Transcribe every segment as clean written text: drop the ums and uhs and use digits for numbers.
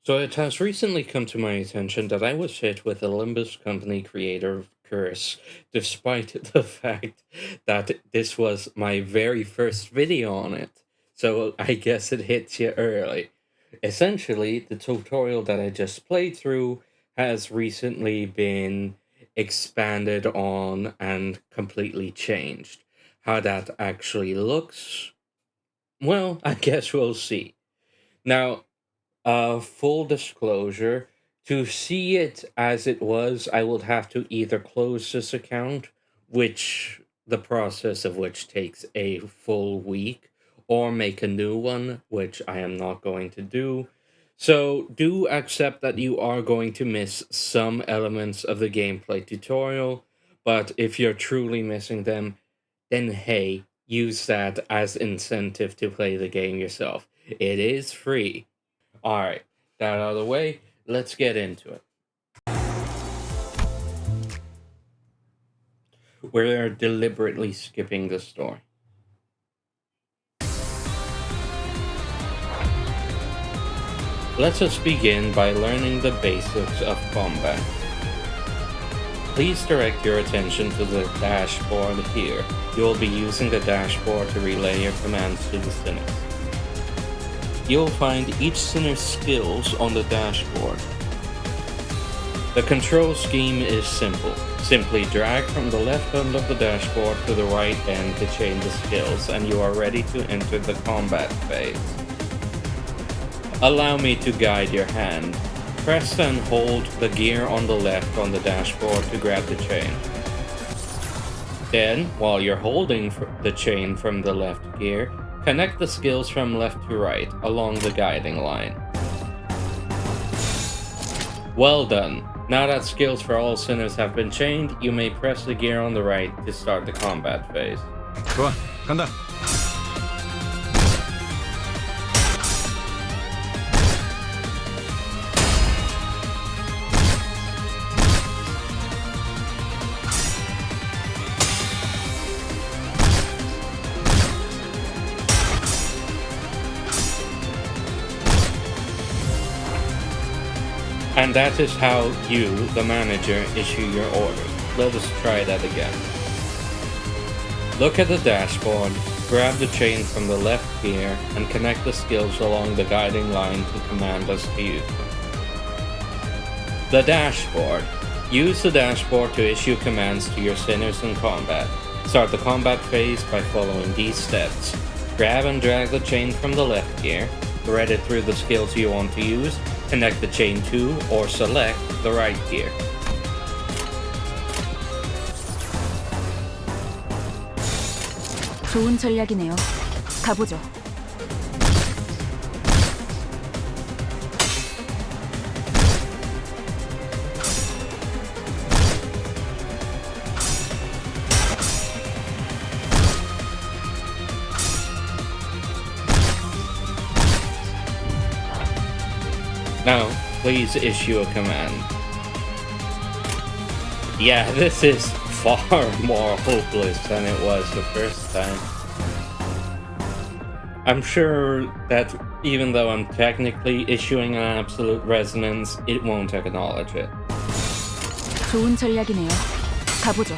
So it has recently come to my attention that I was hit with a Limbus Company Creator Curse, despite the fact that this was my very first video on it. So I guess it hits you early. Essentially, the tutorial that I just played through has recently been expanded on and completely changed. How that actually looks, well, I guess we'll see. Now, full disclosure, to see it as it was, I would have to either close this account, which the process of which takes a full week, or make a new one, which I am not going to do. So do accept that you are going to miss some elements of the gameplay tutorial, but if you're truly missing them, then hey, use that as incentive to play the game yourself. It is free. Alright, that out of the way, let's get into it. We're deliberately skipping the story. Let us begin by learning the basics of combat. Please direct your attention to the dashboard here. You will be using the dashboard to relay your commands to the sinners. You'll find each sinner's skills on the dashboard. The control scheme is simple. Simply drag from the left end of the dashboard to the right end to change the skills, and you are ready to enter the combat phase. Allow me to guide your hand. Press and hold the gear on the left on the dashboard to grab the chain. Then, while you're holding the chain from the left gear, connect the skills from left to right along the guiding line. Well done! Now that skills for all sinners have been chained, you may press the gear on the right to start the combat phase. 좋아, 간다. And that is how you, the manager, issue your orders. Let us try that again. Look at the dashboard, grab the chain from the left gear, and connect the skills along the guiding line to command us to use them. The dashboard. Use the dashboard to issue commands to your sinners in combat. Start the combat phase by following these steps. Grab and drag the chain from the left gear, thread it through the skills you want to use, connect the chain to or select the right gear. 좋은 전략이네요. 가보죠. Now, please issue a command. Yeah, this is far more hopeless than it was the first time. I'm sure that even though I'm technically issuing an absolute resonance, it won't acknowledge it. 좋은 전략이네요. 가보죠.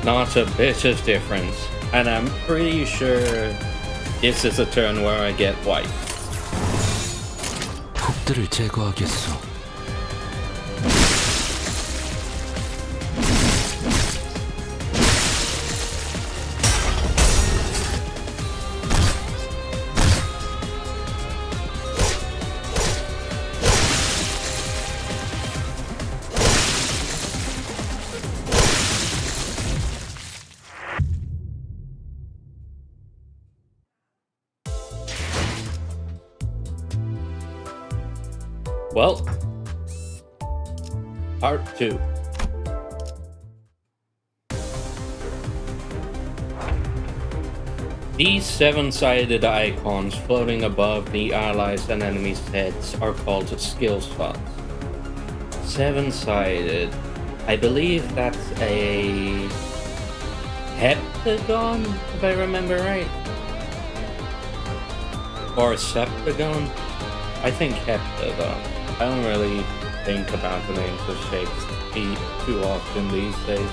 Not a bit of difference, and I'm pretty sure this is a turn where I get white. 폭들을 제거하겠소. Well, part 2. These 7-sided icons floating above the allies' and enemies' heads are called skill slots. 7-sided. I believe that's a heptagon, if I remember right. Or a septagon? I think heptagon. I don't really think about the names of shapes too often these days.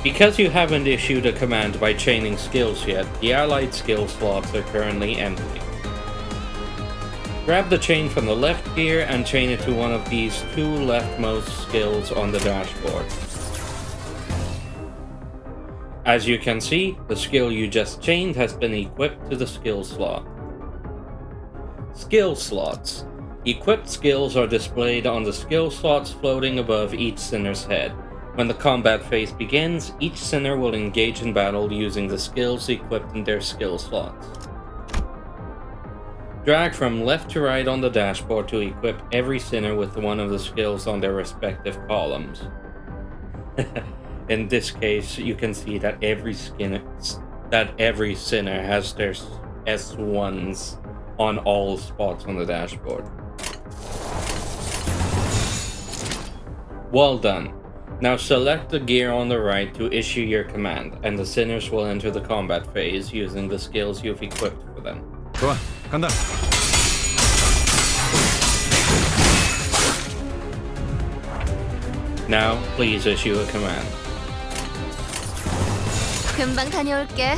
Because you haven't issued a command by chaining skills yet, the allied skill slots are currently empty. Grab the chain from the left gear and chain it to one of these 2 leftmost skills on the dashboard. As you can see, the skill you just chained has been equipped to the skill slot. Skill slots. Equipped skills are displayed on the skill slots floating above each sinner's head. When the combat phase begins, each sinner will engage in battle using the skills equipped in their skill slots. Drag from left to right on the dashboard to equip every sinner with one of the skills on their respective columns. In this case, you can see that every sinner has their S1s on all spots on the dashboard. Well done. Now select the gear on the right to issue your command, and the sinners will enter the combat phase using the skills you've equipped for them. 좋아, 간다. Now, please issue a command. 금방 다녀올게.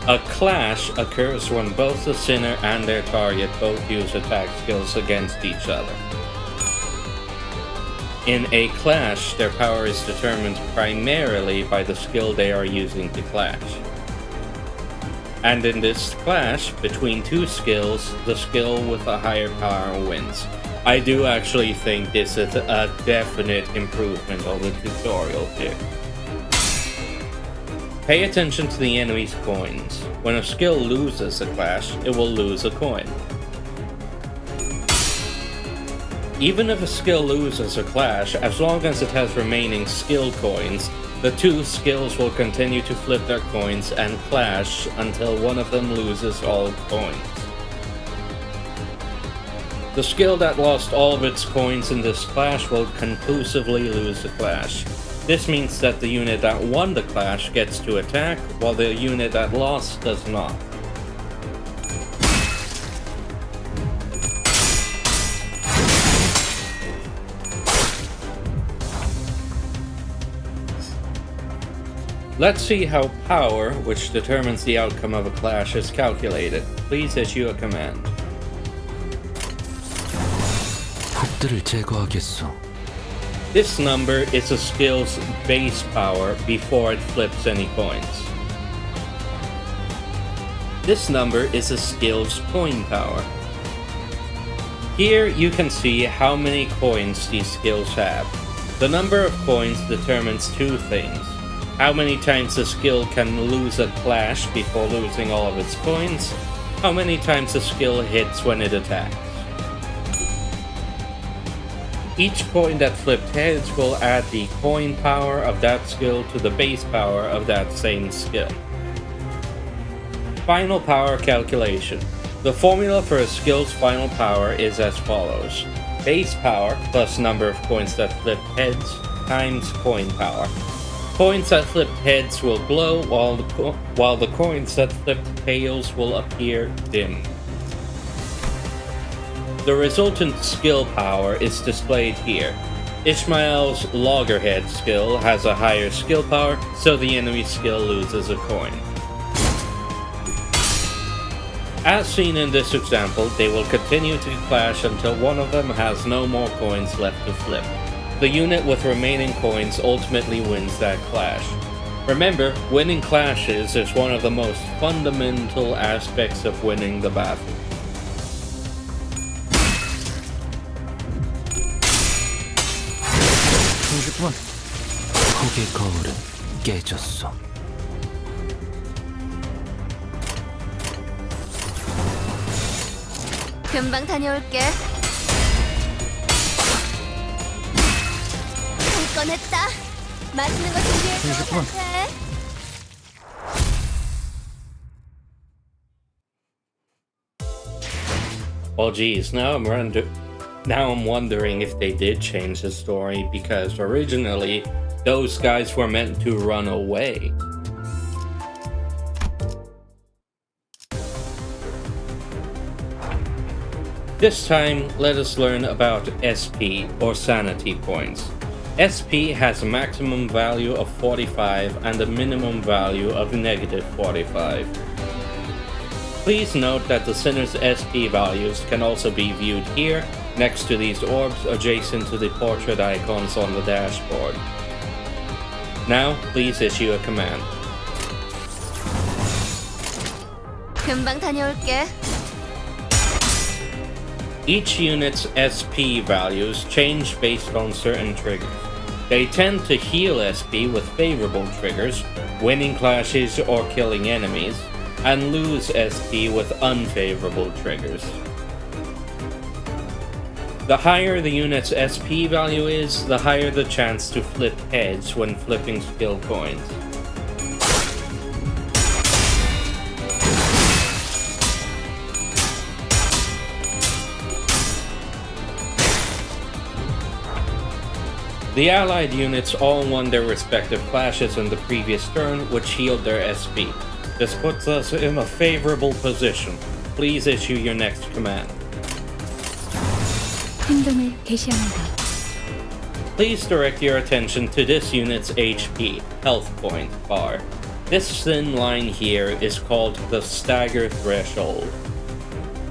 A clash occurs when both the sinner and their target both use attack skills against each other. In a clash, their power is determined primarily by the skill they are using to clash. And in this clash, between 2 skills, the skill with a higher power wins. I do actually think this is a definite improvement on the tutorial here. Pay attention to the enemy's coins. When a skill loses a clash, it will lose a coin. Even if a skill loses a clash, as long as it has remaining skill coins, the 2 skills will continue to flip their coins and clash until one of them loses all coins. The skill that lost all of its coins in this clash will conclusively lose the clash. This means that the unit that won the clash gets to attack, while the unit that lost does not. Let's see how power, which determines the outcome of a clash, is calculated. Please issue a command. 폭들을 제거하겠소. This number is a skill's base power before it flips any coins. This number is a skill's coin power. Here you can see how many coins these skills have. The number of coins determines 2 things. How many times the skill can lose a clash before losing all of its coins, how many times the skill hits when it attacks. Each coin that flipped heads will add the coin power of that skill to the base power of that same skill. Final power calculation. The formula for a skill's final power is as follows. Base power plus number of coins that flipped heads times coin power. Coins that flipped heads will glow, while the coins that flipped tails will appear dim. The resultant skill power is displayed here. Ishmael's loggerhead skill has a higher skill power, so the enemy skill loses a coin. As seen in this example, they will continue to clash until one of them has no more coins left to flip. The unit with remaining coins ultimately wins that clash. Remember, winning clashes is one of the most fundamental aspects of winning the battle. 폭의 거울은 깨졌어. 금방 다녀올게. 할 건 했다. 맛있는 거 준비해줘, 단테. Well, geez, now I'm wondering if they did change the story, because originally those guys were meant to run away. This time, let us learn about SP, or sanity points. SP has a maximum value of 45 and a minimum value of -45. Please note that the sinner's SP values can also be viewed here, next to these orbs adjacent to the portrait icons on the dashboard. Now, please issue a command. 금방 다녀올게. Each unit's SP values change based on certain triggers. They tend to heal SP with favorable triggers, winning clashes or killing enemies, and lose SP with unfavorable triggers. The higher the unit's SP value is, the higher the chance to flip heads when flipping skill coins. The allied units all won their respective clashes in the previous turn, which healed their SP. This puts us in a favorable position. Please issue your next command. 행동을 개시합니다. Please direct your attention to this unit's HP, health point bar. This thin line here is called the stagger threshold.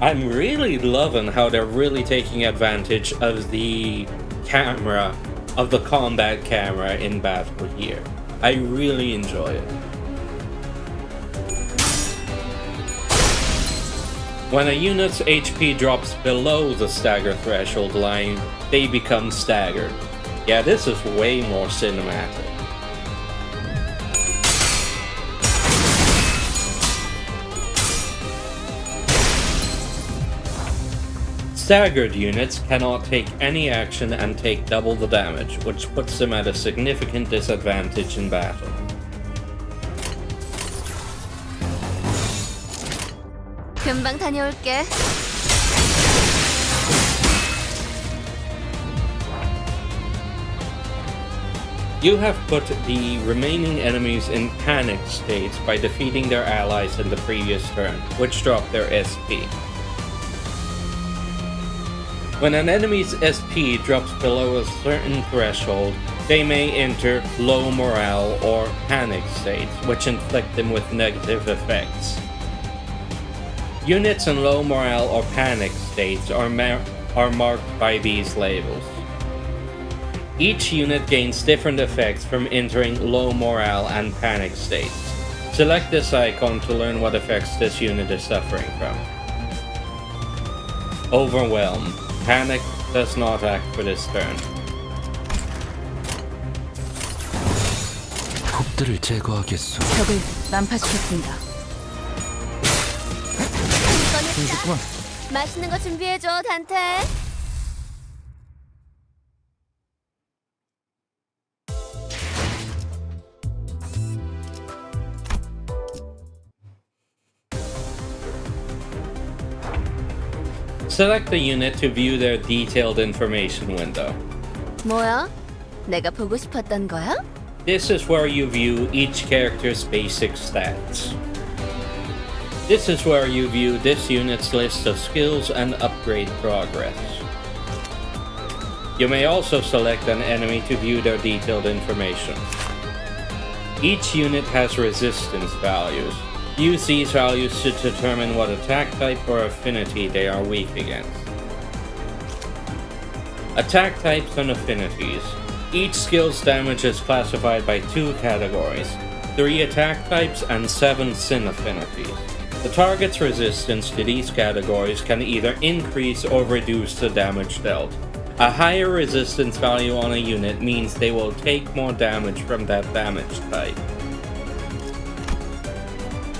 I'm really loving how they're really taking advantage of the camera, of the combat camera in battle here. I really enjoy it. When a unit's HP drops below the stagger threshold line, they become staggered. Yeah, this is way more cinematic. Staggered units cannot take any action and take double the damage, which puts them at a significant disadvantage in battle. 금방 다녀올게. You have put the remaining enemies in panic states by defeating their allies in the previous turn, which dropped their SP. When an enemy's SP drops below a certain threshold, they may enter low morale or panic states, which inflict them with negative effects. Units in low morale or panic states are marked by these labels. Each unit gains different effects from entering low morale and panic states. Select this icon to learn what effects this unit is suffering from. Overwhelmed. Panic does not act for this turn. 폭들을 제거하겠소. 적을 난파시켰습니다. 꺼냈다. 맛있는 거 준비해줘, 단테. Select the unit to view their detailed information window. 뭐야? 내가 보고 싶었던 거야? This is where you view each character's basic stats. This is where you view this unit's list of skills and upgrade progress. You may also select an enemy to view their detailed information. Each unit has resistance values. Use these values to determine what attack type or affinity they are weak against. Attack types and affinities. Each skill's damage is classified by 2 categories, 3 attack types and 7 sin affinities. The target's resistance to these categories can either increase or reduce the damage dealt. A higher resistance value on a unit means they will take more damage from that damage type.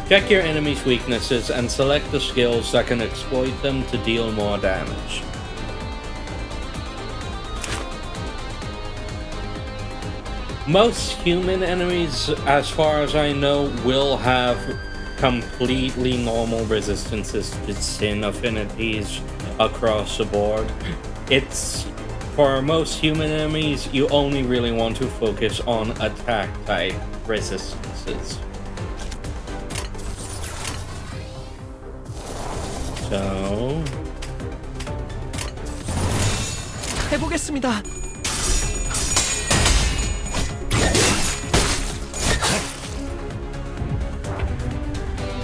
Check your enemy's weaknesses and select the skills that can exploit them to deal more damage. Most human enemies, as far as I know, will have completely normal resistances to sin affinities across the board. It's for most human enemies, you only really want to focus on attack type resistances. So 해보겠습니다.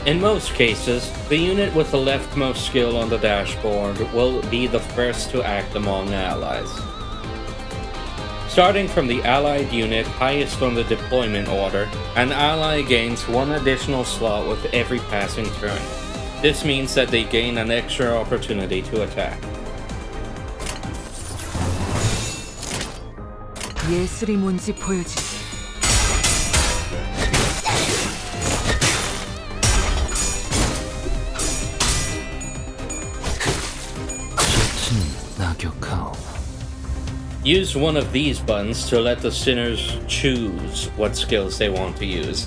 in most cases, the unit with the leftmost skill on the dashboard will be the first to act among allies. Starting from the allied unit highest on the deployment order, an ally gains one additional slot with every passing turn. This means that they gain an extra opportunity to attack. 예술이 뭔지 보여주지. Use one of these buttons to let the sinners choose what skills they want to use.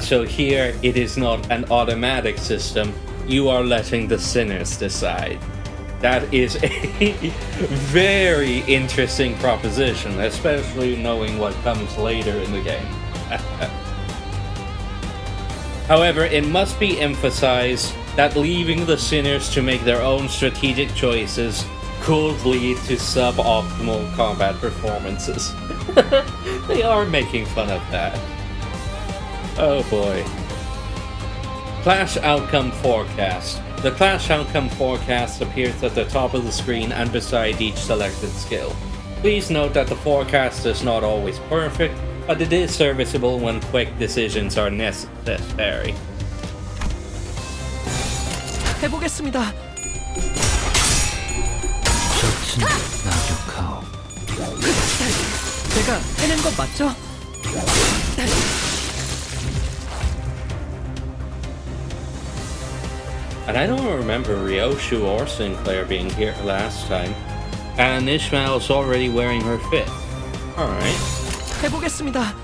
So here it is not an automatic system, you are letting the sinners decide. That is a very interesting proposition, especially knowing what comes later in the game. However, it must be emphasized that leaving the sinners to make their own strategic choices could lead to suboptimal combat performances. They are making fun of that. Oh boy. Clash Outcome Forecast. The Clash Outcome Forecast appears at the top of the screen and beside each selected skill. Please note that the forecast is not always perfect, but it is serviceable when quick decisions are necessary. 해보겠습니다. 제가 해낸 것 맞죠? And I don't remember Ryoshu or Sinclair being here last time. And Ishmael's already wearing her fit. Alright. 해보겠습니다.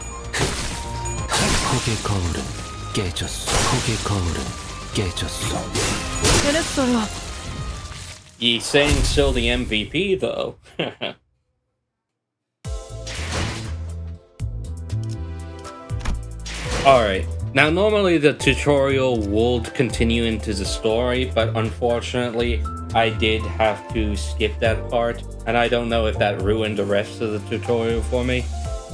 폭의 거울은 깨졌어. 폭의 거울은 깨졌어. 해냈어요. Yi saying still the MVP though. Alright. Now, normally the tutorial would continue into the story, but unfortunately, I did have to skip that part, and I don't know if that ruined the rest of the tutorial for me.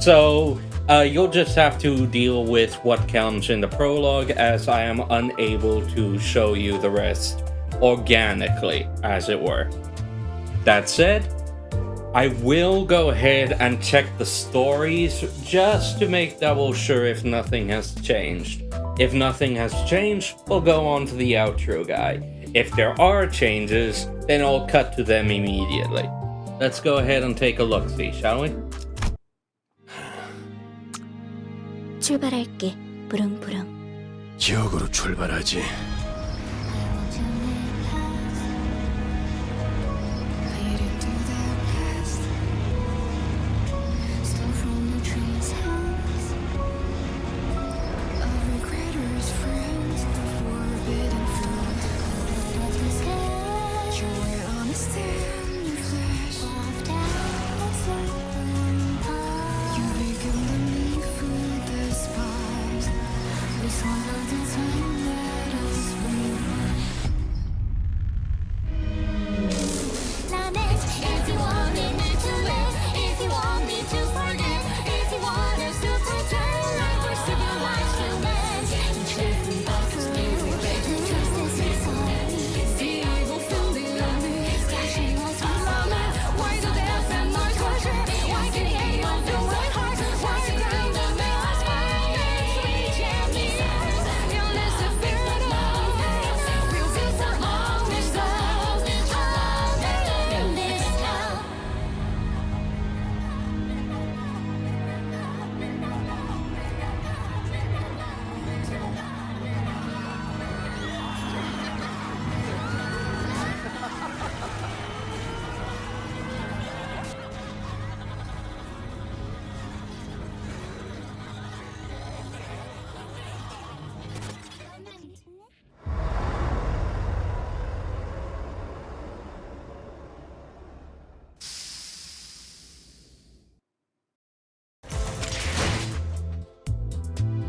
So, you'll just have to deal with what comes in the prologue, as I am unable to show you the rest organically, as it were. That said, I will go ahead and check the stories just to make double sure if nothing has changed. If nothing has changed, we'll go on to the outro guy. If there are changes, then I'll cut to them immediately. Let's go ahead and take a look-see, shall we? 출발할게. 부릉부릉. 지옥으로 출발하지.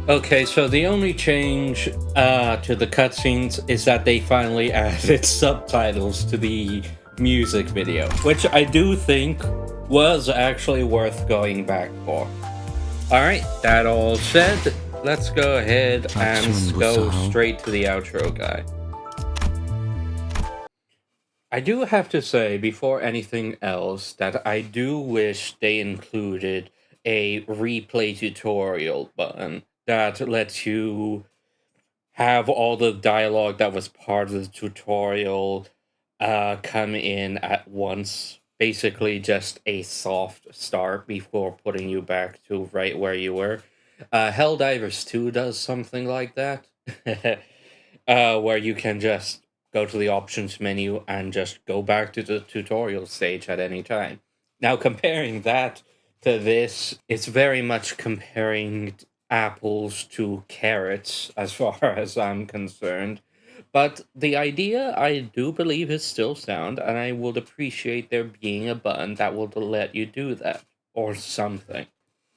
Okay, so the only change to the cutscenes is that they finally added subtitles to the music video, which I do think was actually worth going back for. Alright, that all said, let's go ahead and go straight to the outro guy. I do have to say, before anything else, that I do wish they included a replay tutorial button that lets you have all the dialogue that was part of the tutorial come in at once. Basically, just a soft start before putting you back to right where you were. Helldivers 2 does something like that, where you can just go to the options menu and just go back to the tutorial stage at any time. Now, comparing that to this, it's very much comparing apples to carrots as far as I'm concerned. But the idea, I do believe, is still sound, and I would appreciate there being a button that will let you do that, or something.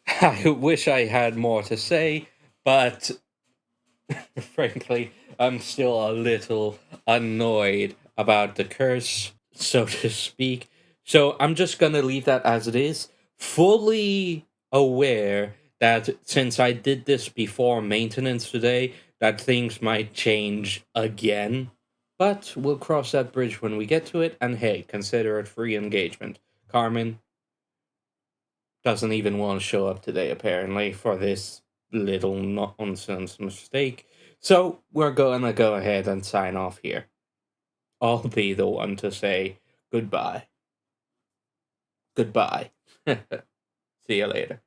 I wish I had more to say, but frankly, I'm still a little annoyed about the curse, so to speak. So I'm just gonna leave that as it is, fully aware that since I did this before maintenance today, that things might change again. But we'll cross that bridge when we get to it, and hey, consider it free engagement. Carmen doesn't even want to show up today, apparently, for this little nonsense mistake. So we're gonna go ahead and sign off here. I'll be the one to say goodbye. Goodbye. See you later.